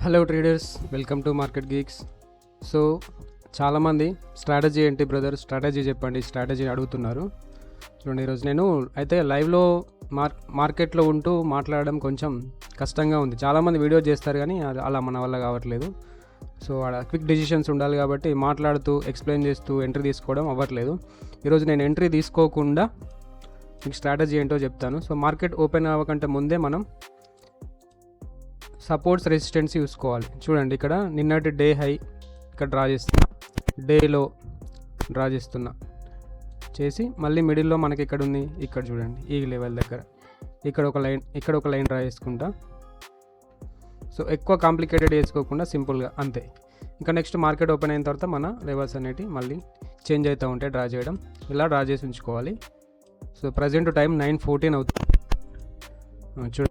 Hello traders, welcome to market Geeks. So చాలామంది strategy ఏంటి brother, strategy చెప్పండి, strategy అడుగుతున్నారు. చూడండి, ఈరోజు నేను అయితే లైవ్లో మార్కెట్లో ఉంటూ మాట్లాడడం కొంచెం కష్టంగా ఉంది. చాలామంది వీడియో చేస్తారు కానీ అలా మన వల్ల కావట్లేదు. సో అక్కడ క్విక్ డెసిషన్స్ ఉండాలి కాబట్టి మాట్లాడుతూ ఎక్స్ప్లెయిన్ చేస్తూ ఎంట్రీ తీసుకోవడం అవ్వట్లేదు. ఈరోజు నేను ఎంట్రీ తీసుకోకుండా మీకు స్ట్రాటజీ ఏంటో చెప్తాను. సో మార్కెట్ ఓపెన్ అవ్వకంటే ముందే మనం సపోర్ట్స్ రెసిస్టెన్స్ చూసుకోవాలి. చూడండి, ఇక్కడ నిన్నటి డే హై ఇక్కడ డ్రా చేస్తున్నా, డేలో డ్రా చేసి మళ్ళీ మిడిల్లో మనకి ఇక్కడ ఉంది, ఇక్కడ చూడండి ఈ లెవెల్ దగ్గర ఇక్కడ ఒక లైన్ డ్రా చేసుకుంటా. సో ఎక్కువ కాంప్లికేటెడ్ చేసుకోకుండా సింపుల్గా అంతే. ఇంకా నెక్స్ట్ మార్కెట్ ఓపెన్ అయిన తర్వాత మన లెవెల్స్ అనేవి మళ్ళీ చేంజ్ అవుతూ ఉంటాయి. డ్రా చేయడం ఇలా డ్రా చేసి ఉంచుకోవాలి. సో ప్రజెంట్ టైం 9:14 అవుతుంది. చూడండి,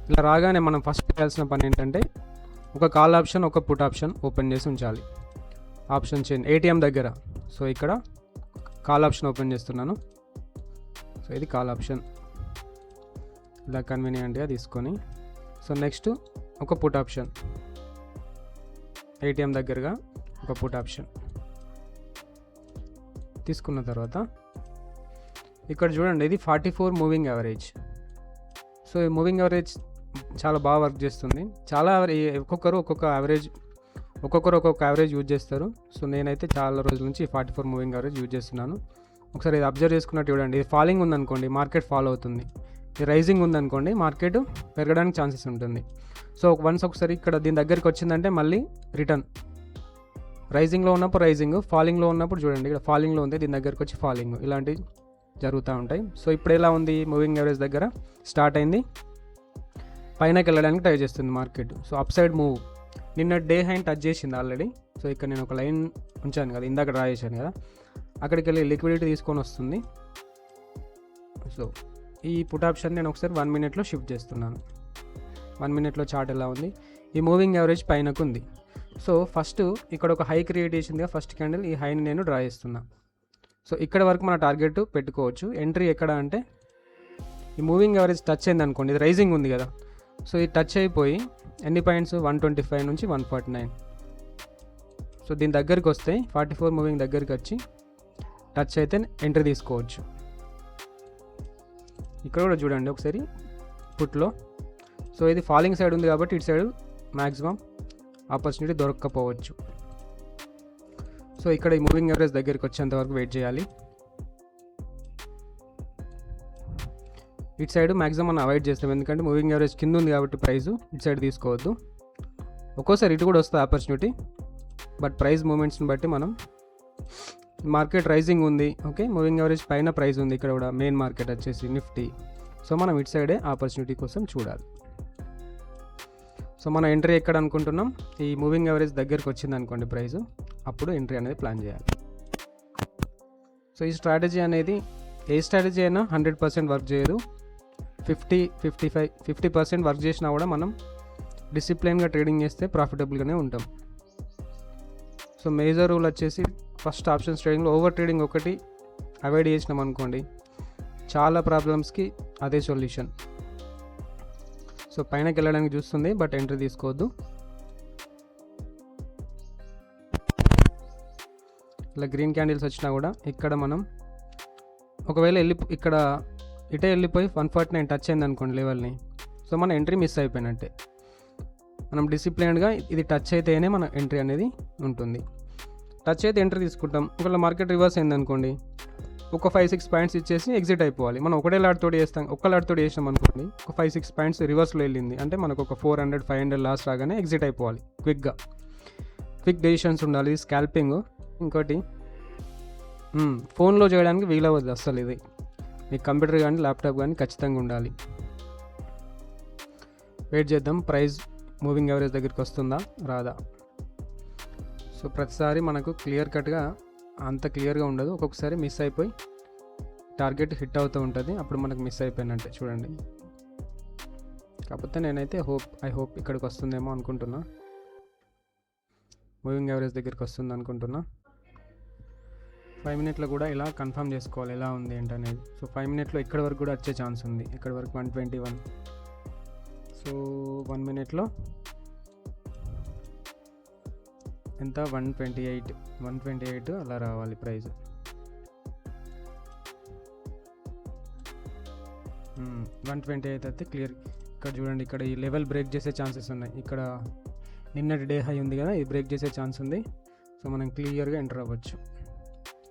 ఇలా రాగానే మనం ఫస్ట్ చేయాల్సిన పని ఏంటంటే ఒక కాల్ ఆప్షన్, ఒక పుట్ ఆప్షన్ ఓపెన్ చేసి ఉంచాలి. ఆప్షన్ చైన్ ఏటీఎం దగ్గర. సో ఇక్కడ కాల్ ఆప్షన్ ఓపెన్ చేస్తున్నాను. సో ఇది కాల్ ఆప్షన్, ఇలా కన్వీనియంట్గా తీసుకొని. సో నెక్స్ట్ ఒక పుట్ ఆప్షన్, ఏటీఎం దగ్గరగా ఒక పుట్ ఆప్షన్ తీసుకున్న తర్వాత ఇక్కడ చూడండి, ఇది 44 మూవింగ్ యావరేజ్. సో ఈ మూవింగ్ యావరేజ్ చాలా బాగా వర్క్ చేస్తుంది. ఒక్కొక్కరు ఒక్కొక్క యావరేజ్ యూజ్ చేస్తారు. సో నేనైతే చాలా రోజుల నుంచి 44 మూవింగ్ యావరేజ్ యూజ్ చేస్తున్నాను. ఒకసారి ఇది అబ్జర్వ్ చేసుకున్నట్టు చూడండి, ఇది ఫాలింగ్ ఉందనుకోండి మార్కెట్ ఫాలో అవుతుంది, ఇది రైజింగ్ ఉందనుకోండి మార్కెట్ పెరగడానికి ఛాన్సెస్ ఉంటుంది. సో ఒకసారి ఇక్కడ దీని దగ్గరికి వచ్చిందంటే మళ్ళీ రిటర్న్. రైజింగ్లో ఉన్నప్పుడు రైజింగ్, ఫాలింగ్లో ఉన్నప్పుడు చూడండి ఇక్కడ ఫాలింగ్లో ఉంది, దీని దగ్గరికి వచ్చి ఫాలింగ్, ఇలాంటివి జరుగుతూ ఉంటాయి. సో ఇప్పుడు ఎలా ఉంది, మూవింగ్ యావరేజ్ దగ్గర స్టార్ట్ అయింది, పైనకి వెళ్ళడానికి ట్రై చేస్తుంది market. So up side move, నిన్న డే హైన్ టచ్ చేసింది ఆల్రెడీ. సో ఇక్కడ నేను ఒక లైన్ ఉంచాను కదా, ఇందాక డ్రా చేశాను కదా, అక్కడికి వెళ్ళి లిక్విడిటీ తీసుకొని వస్తుంది. సో ఈ పుట్ ఆప్షన్ నేను ఒకసారి 1 మినిట్లో షిఫ్ట్ చేస్తున్నాను. 1 మినిట్లో చార్ట్ ఎలా ఉంది, ఈ మూవింగ్ యావరేజ్ పైనకు ఉంది. సో ఫస్ట్ ఇక్కడ ఒక హై క్రియేట్ చేసిందిగా ఫస్ట్ క్యాండిల్, ఈ హైని నేను డ్రా చేస్తున్నా. సో ఇక్కడ వరకు మన టార్గెట్ పెట్టుకోవచ్చు. ఎంట్రీ ఎక్కడ అంటే ఈ మూవింగ్ యావరేజ్ టచ్ అయింది అనుకోండి, ఇది రైజింగ్ ఉంది కదా. సో ఇది టచ్ అయిపోయి ఎన్ని పాయింట్స్, 125 నుంచి 149. సో దీని దగ్గరికి వస్తే 44 మూవింగ్ దగ్గరికి వచ్చి టచ్ అయితే ఎంట్రీ తీసుకోవచ్చు. ఇక్కడ కూడా చూడండి ఒకసారి పుట్లో. సో ఇది ఫాలింగ్ సైడ్ ఉంది కాబట్టి ఇటు సైడ్ మ్యాక్సిమం ఆపర్చునిటీ దొరక్కపోవచ్చు. సో ఇక్కడ ఈ మూవింగ్ యావరేజ్ దగ్గరికి వచ్చేంత వరకు వెయిట్ చేయాలి. ఇటు సైడ్ మ్యాక్సిమం మనం అవాయిడ్ చేస్తాం, ఎందుకంటే మూవింగ్ యావరేజ్ కింద ఉంది కాబట్టి ప్రైస్ ఇటు సైడ్ తీసుకోవద్దు. ఒక్కోసారి ఇటు కూడా వస్తుంది ఆపర్చునిటీ, బట్ ప్రైస్ మూమెంట్స్ని బట్టి మనం మార్కెట్ రైజింగ్ ఉంది, ఓకే, మూవింగ్ యావరేజ్ పైన ప్రైస్ ఉంది, ఇక్కడ కూడా మెయిన్ మార్కెట్ వచ్చేసి నిఫ్టీ. సో మనం ఇటు సైడే ఆపర్చునిటీ కోసం చూడాలి. సో మనం ఎంట్రీ ఎక్కడ అనుకుంటున్నాం, ఈ మూవింగ్ యావరేజ్ దగ్గరికి వచ్చింది అనుకోండి ప్రైస్, అప్పుడు ఎంట్రీ అనేది ప్లాన్ చేయాలి. సో ఈ స్ట్రాటజీ అనేది ఏ స్ట్రాటజీ అయినా 100% వర్క్ చేయదు. 50% వర్క్ చేసినా కూడా మనం డిసిప్లిన్గా ట్రేడింగ్ చేస్తే ప్రాఫిటబుల్గానే ఉంటాం. సో మేజర్ రూల్ వచ్చేసి ఫస్ట్ ఆప్షన్స్ ట్రేడింగ్లో ఓవర్ ట్రేడింగ్ ఒకటి అవాయిడ్ చేసినాం అనుకోండి, చాలా ప్రాబ్లమ్స్కి అదే సొల్యూషన్. సో పైనకి వెళ్ళడానికి చూస్తుంది, బట్ ఎంట్రీ తీసుకోవద్దు. ఇలా గ్రీన్ క్యాండిల్స్ వచ్చినా కూడా ఇక్కడ మనం ఒకవేళ ఇక్కడ ఇటే వెళ్ళిపోయి 149 టచ్ అయింది అనుకోండి లెవెల్ని, సో మన ఎంట్రీ మిస్ అయిపోయినట్టే. మనం డిసిప్లిన్డ్గా ఇది టచ్ అయితేనే మన ఎంట్రీ అనేది ఉంటుంది. టచ్ అయితే ఎంట్రీ తీసుకుంటాం. ఒకవేళ మార్కెట్ రివర్స్ అయింది అనుకోండి, ఒక 5-6 పాయింట్స్ ఇచ్చేసి ఎగ్జిట్ అయిపోవాలి. మనం ఒక్క లాట్తోటి చేసినాం అనుకోండి, ఒక 5-6 పాయింట్స్ రివర్స్లో వెళ్ళింది అంటే మనకు ఒక 400-500 లాస్ రాగానే ఎగ్జిట్ అయిపోవాలి. క్విక్ డెసిషన్స్ ఉండాలి. స్కాల్పింగ్ ఇంకోటి ఫోన్లో చేయడానికి వీలవ్వదు అస్సలు. ఇది మీ కంప్యూటర్ కానీ ల్యాప్టాప్ కానీ ఖచ్చితంగా ఉండాలి. వెయిట్ చేద్దాం, ప్రైస్ మూవింగ్ యావరేజ్ దగ్గరికి వస్తుందా రాదా. సో ప్రతిసారి మనకు క్లియర్ కట్గా అంత క్లియర్గా ఉండదు, ఒక్కొక్కసారి మిస్ అయిపోయి టార్గెట్ హిట్ అవుతూ ఉంటుంది, అప్పుడు మనకు మిస్ అయిపోయినట్టే. చూడండి, కాకపోతే నేనైతే ఐ హోప్ ఇక్కడికి వస్తుందేమో అనుకుంటున్నా, మూవింగ్ యావరేజ్ దగ్గరికి వస్తుంది అనుకుంటున్నా. 5 మినిట్లో కూడా ఇలా కన్ఫర్మ్ చేసుకోవాలి ఎలా ఉంది ఏంటనేది. సో 5 మినిట్లో ఇక్కడ వరకు కూడా వచ్చే ఛాన్స్ ఉంది, ఇక్కడ వరకు 121. సో 1 మినిట్లో ఎంత 128 అలా రావాలి ప్రైస్. 128 అయితే క్లియర్. ఇక్కడ చూడండి, ఇక్కడ ఈ లెవెల్ బ్రేక్ చేసే ఛాన్సెస్ ఉన్నాయి. ఇక్కడ నిన్నటి డే హై ఉంది కదా, ఇది బ్రేక్ చేసే ఛాన్స్ ఉంది. సో మనం క్లియర్గా ఎంటర్ అవ్వచ్చు.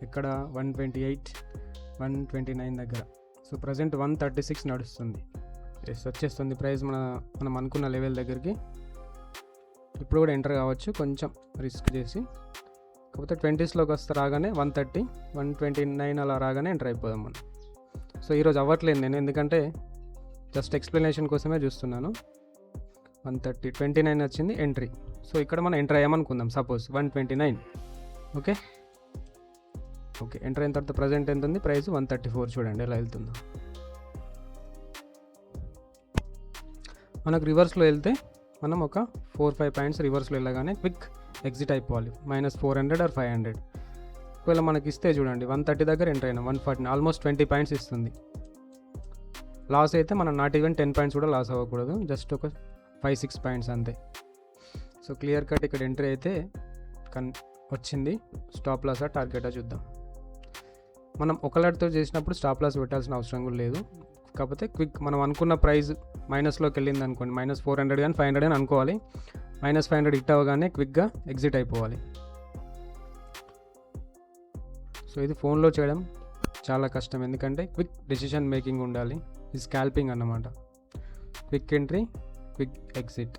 ఇక్కడ 128, 129 దగ్గర. సో ప్రజెంట్ 136 నడుస్తుంది. వచ్చేస్తుంది ప్రైస్ మనం అనుకున్న లెవెల్ దగ్గరికి. ఇప్పుడు కూడా ఎంటర్ కావచ్చు, కొంచెం రిస్క్ చేసి. కాకపోతే 20స్లోకి వస్తే రాగానే 130, 129 అలా రాగానే ఎంటర్ అయిపోదాం మనం. సో ఈరోజు అవ్వట్లేదు నేను, ఎందుకంటే జస్ట్ ఎక్స్ప్లెనేషన్ కోసమే చూస్తున్నాను. 130, 29 వచ్చింది ఎంట్రీ. సో ఇక్కడ మనం ఎంటర్ అయ్యామనుకుందాం, సపోజ్ 129. ఓకే, ఎంటర్ అయిన తర్వాత ప్రజెంట్ ఎంత ఉంది ప్రైస్? 134. చూడండి ఎలా వెళ్తుందో. మనకు రివర్స్లో వెళ్తే మనం ఒక 4-5 పాయింట్స్ రివర్స్లో వెళ్ళగానే క్విక్ ఎగ్జిట్ అయిపోవాలి. -400 or 500. ఒకవేళ మనకి ఇస్తే చూడండి 130 దగ్గర ఎంటర్ అయినా 140, ఆల్మోస్ట్ 20 పాయింట్స్ ఇస్తుంది. లాస్ అయితే మనం నాట్ ఈవెన్ 10 పాయింట్స్ కూడా లాస్ అవ్వకూడదు, జస్ట్ ఒక 5-6 పాయింట్స్ అంతే. సో క్లియర్ కట్ ఇక్కడ ఎంట్రీ అయితే వచ్చింది. స్టాప్ లాసా టార్గెటా చూద్దాం. మనం ఒకలాటితో చేసినప్పుడు స్టాప్ లాస్ పెట్టాల్సిన అవసరం కూడా లేదు. కాకపోతే క్విక్ మనం అనుకున్న ప్రైస్ మైనస్లోకి వెళ్ళింది అనుకోండి, -400 కానీ 500 అని అనుకోవాలి. -500 హిట్ అవ్వగానే క్విక్గా ఎగ్జిట్ అయిపోవాలి. సో ఇది ఫోన్లో చేయడం చాలా కష్టం, ఎందుకంటే క్విక్ డెసిషన్ మేకింగ్ ఉండాలి. ఇది స్కాల్పింగ్ అన్నమాట. Quick entry, quick exit.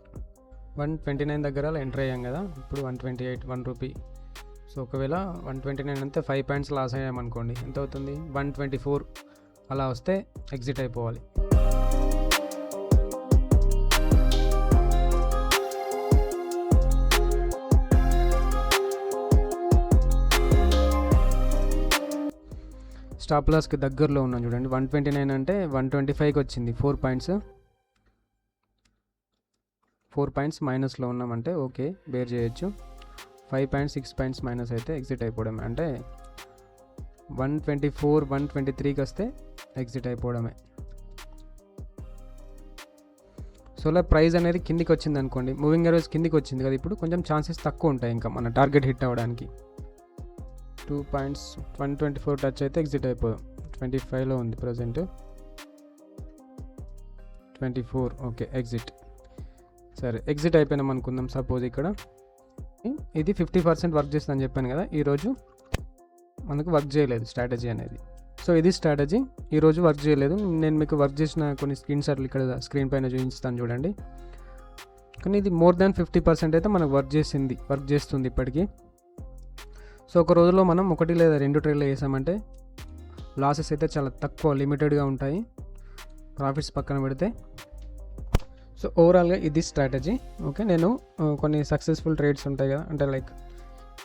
129 దగ్గర ఎంటర్ అయ్యాం కదా, ఇప్పుడు 128, 1 రూపీ. సో ఒకవేళ 129 అంతే 5 పాయింట్స్ లాస్ అయ్యామనుకోండి, ఎంత అవుతుంది? 124 అలా వస్తే ఎగ్జిట్ అయిపోవాలి. స్టాప్ లాస్కి దగ్గరలో ఉన్నాం చూడండి. 129 అంటే 125కి వచ్చింది. 4 పాయింట్స్ మైనస్లో ఉన్నామంటే ఓకే, బేర్ చేయొచ్చు. 5 పాయింట్స్ 6 పాయింట్స్ మైనస్ అయితే ఎగ్జిట్ అయిపోవడమే. అంటే 124, 123కి వస్తే ఎగ్జిట్ అయిపోవడమే. సో అలా ప్రైస్ అనేది కిందికి వచ్చింది అనుకోండి, మూవింగ్ యావరేజ్ కిందికి వచ్చింది కదా, ఇప్పుడు కొంచెం ఛాన్సెస్ తక్కువ ఉంటాయి ఇంకా మన టార్గెట్ హిట్ అవ్వడానికి. 2 పాయింట్స్ 124 టచ్ అయితే ఎగ్జిట్ అయిపోదాం. 25లో ఉంది ప్రజెంట్, 24. Okay, exit. సరే, ఎగ్జిట్ అయిపోయినాం అనుకుందాం. సపోజ్ ఇక్కడ ఇది 50% వర్క్ చేస్తుందని చెప్పాను కదా, ఈరోజు మనకు వర్క్ చేయలేదు స్ట్రాటజీ అనేది. సో ఇది స్ట్రాటజీ ఈరోజు వర్క్ చేయలేదు. నేను మీకు వర్క్ చేసిన కొన్ని స్క్రీన్ షాట్లు ఇక్కడ స్క్రీన్ పైన చూపిస్తాను చూడండి. కానీ ఇది మోర్ దాన్ 50% అయితే మనకు వర్క్ చేస్తుంది ఇప్పటికీ. సో ఒక రోజులో మనం 1 లేదా 2 ట్రేడ్లు వేసామంటే లాసెస్ అయితే చాలా తక్కువ, లిమిటెడ్గా ఉంటాయి. ప్రాఫిట్స్ పక్కన పెడితే. సో ఓవరాల్గా ఇది స్ట్రాటజీ. ఓకే, నేను కొన్ని సక్సెస్ఫుల్ ట్రేడ్స్ ఉంటాయి కదా, అంటే లైక్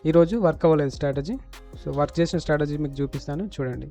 ఈరోజు వర్క్ అవ్వలేదు స్ట్రాటజీ. సో వర్క్ చేసిన స్ట్రాటజీ మీకు చూపిస్తాను చూడండి.